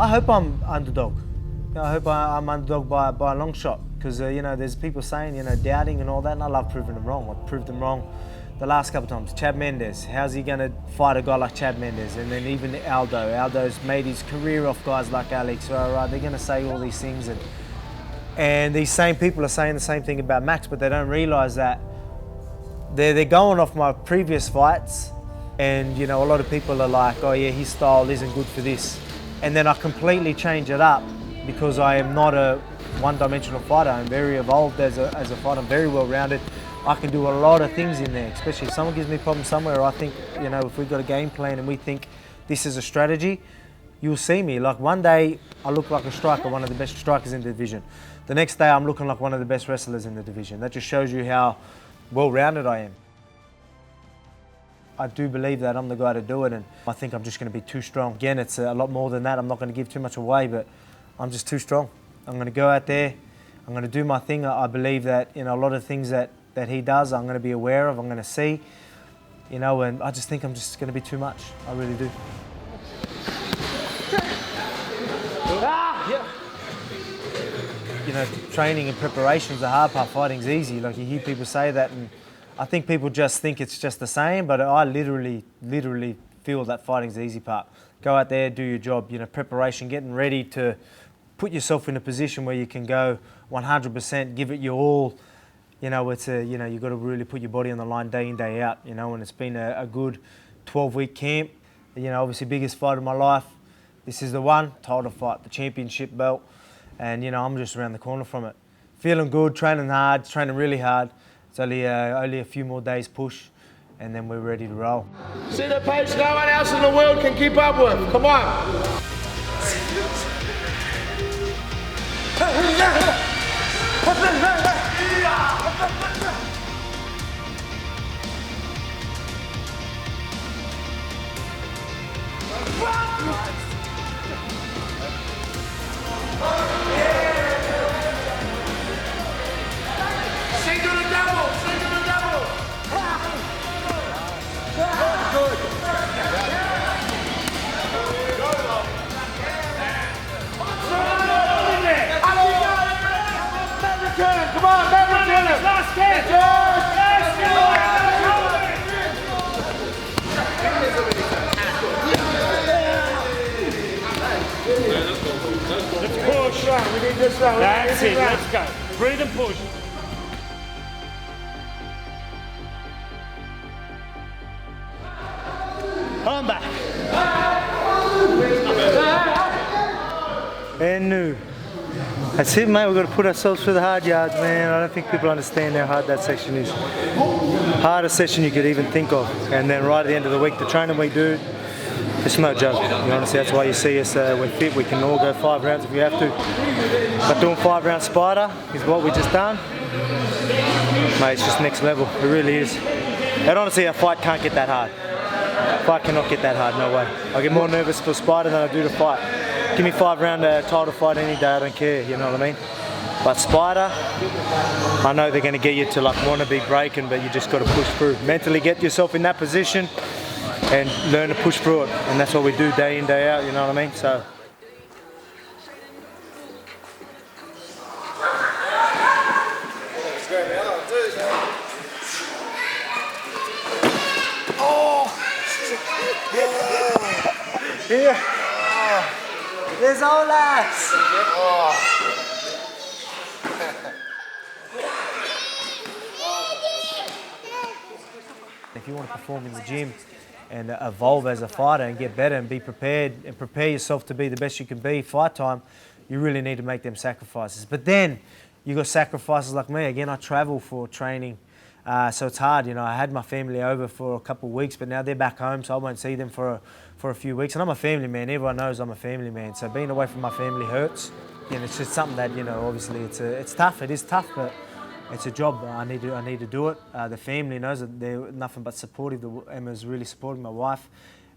I hope I'm underdog. I hope I'm underdog by a long shot, because you know, there's people saying, you know, doubting and all that, and I love proving them wrong. I've proved them wrong the last couple of times. Chad Mendes, how's he going to fight a guy like Chad Mendes? And then even Aldo. Aldo's made his career off guys like Alex. So, they're going to say all these things, and these same people are saying the same thing about Max, but they don't realise that they're going off my previous fights, and you know, a lot of people are like, oh yeah, his style isn't good for this, and then I completely change it up because I am not a one-dimensional fighter. I'm very evolved as a fighter. I'm very well-rounded. I can do a lot of things in there, especially if someone gives me a problem somewhere. I think, you know, if we've got a game plan and we think this is a strategy, you'll see me. Like one day I look like a striker, one of the best strikers in the division. The next day I'm looking like one of the best wrestlers in the division. That just shows you how well-rounded I am. I do believe that I'm the guy to do it, and I think I'm just going to be too strong. Again, it's a lot more than that. I'm not going to give too much away, but I'm just too strong. I'm going to go out there, I'm going to do my thing. I believe that, you know, a lot of things that he does, I'm going to be aware of, I'm going to see, you know, and I just think I'm just going to be too much. I really do. You know, training and preparation is the hard part. Fighting's easy. Like, you hear people say that, and I think people just think it's just the same, but I literally feel that fighting's the easy part. Go out there, do your job. You know, preparation, getting ready to put yourself in a position where you can go 100%, give it your all. You know, you know, you've got to really put your body on the line day in, day out, you know, and it's been a good 12-week camp. You know, obviously biggest fight of my life. This is the one, title fight, the championship belt. And, you know, I'm just around the corner from it. Feeling good, training hard, training really hard. It's only a few more days push, and then we're ready to roll. See the pace no one else in the world can keep up with. Come on. Come on, last Let's push. We need this round. That's it. Let's go. Breathe and push. Come back. And new. That's it, mate. We've got to put ourselves through the hard yards, man. I don't think people understand how hard that section is. Hardest session you could even think of. And then right at the end of the week, the training we do, it's no joke. You know, honestly, that's why you see us, we're fit. We can all go 5 rounds if we have to. But doing 5-round spider is what we just done. Mate, it's just next level. It really is. And honestly, a fight can't get that hard. A fight cannot get that hard, no way. I get more nervous for spider than I do to fight. Give me 5-round title fight any day, I don't care, you know what I mean? But spider, I know they're going to get you to like want to be breaking, but you just got to push through. Mentally get yourself in that position and learn to push through it. And that's what we do day in, day out, you know what I mean? So. Oh! Yeah. There's all lads. If you want to perform in the gym and evolve as a fighter and get better and be prepared and prepare yourself to be the best you can be fight time, you really need to make them sacrifices. But then you got sacrifices like me. Again, I travel for training. So it's hard, you know. I had my family over for a couple of weeks, but now they're back home, so I won't see them for a few weeks. And I'm a family man. Everyone knows I'm a family man. So being away from my family hurts. And it's just something that, you know, obviously it's tough. It is tough, but it's a job. I need to do it. The family knows that they're nothing but supportive. Emma's really supporting my wife.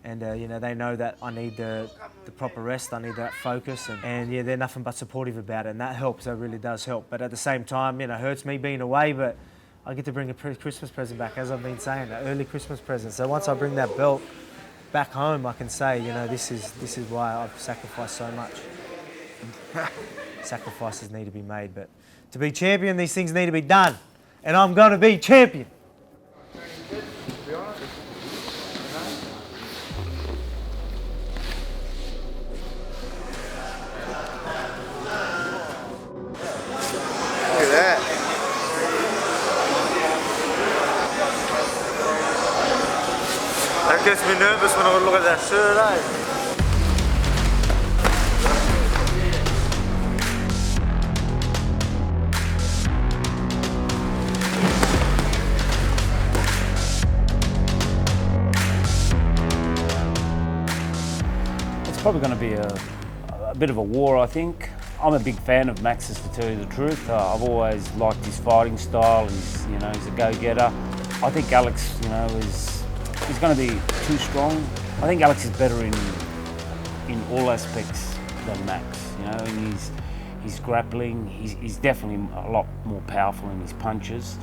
And, you know, they know that I need the proper rest, I need that focus, and yeah, they're nothing but supportive about it, and that helps, that really does help. But at the same time, you know, it hurts me being away, but I get to bring a Christmas present back, as I've been saying, an early Christmas present. So once I bring that belt, back home, I can say, you know, this is why I've sacrificed so much. Sacrifices need to be made, but to be champion, these things need to be done, and I'm going to be champion. Look at that. That gets me nervous when I look at that shirt, eh? It's probably going to be a bit of a war, I think. I'm a big fan of Max's, to tell you the truth. I've always liked his fighting style. He's a go-getter. I think Alex, he's going to be too strong. I think Alex is better in all aspects than Max. In his grappling, he's definitely a lot more powerful in his punches.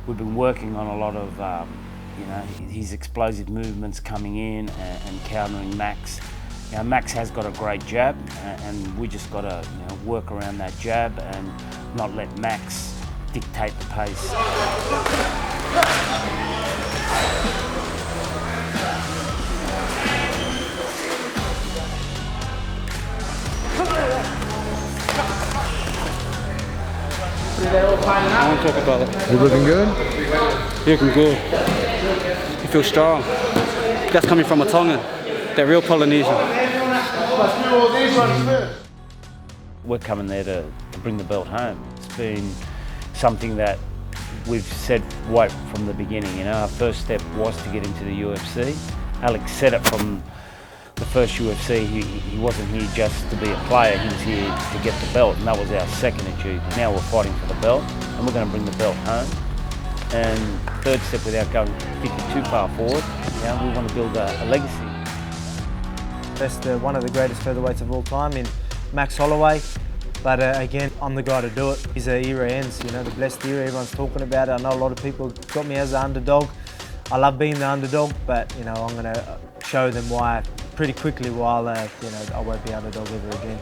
We've been working on a lot of his explosive movements coming in and countering Max. Max has got a great jab, and we just got to work around that jab and not let Max dictate the pace. I want to talk about it. You looking good? You looking good. You feel strong. That's coming from a Tongan. They're real Polynesian. We're coming there to bring the belt home. It's been something that we've said right from the beginning. Our first step was to get into the UFC. Alex said it from the first UFC. He wasn't here just to be a player. He was here to get the belt, and that was our second achievement. Now we're fighting for the belt, and we're going to bring the belt home. And third step, without going too far forward, we want to build a legacy. One of the greatest featherweights of all time in Max Holloway. But again, I'm the guy to do it. His era ends, the blessed era, everyone's talking about it. I know a lot of people got me as the underdog. I love being the underdog, but I'm going to show them why pretty quickly I won't be underdog ever again.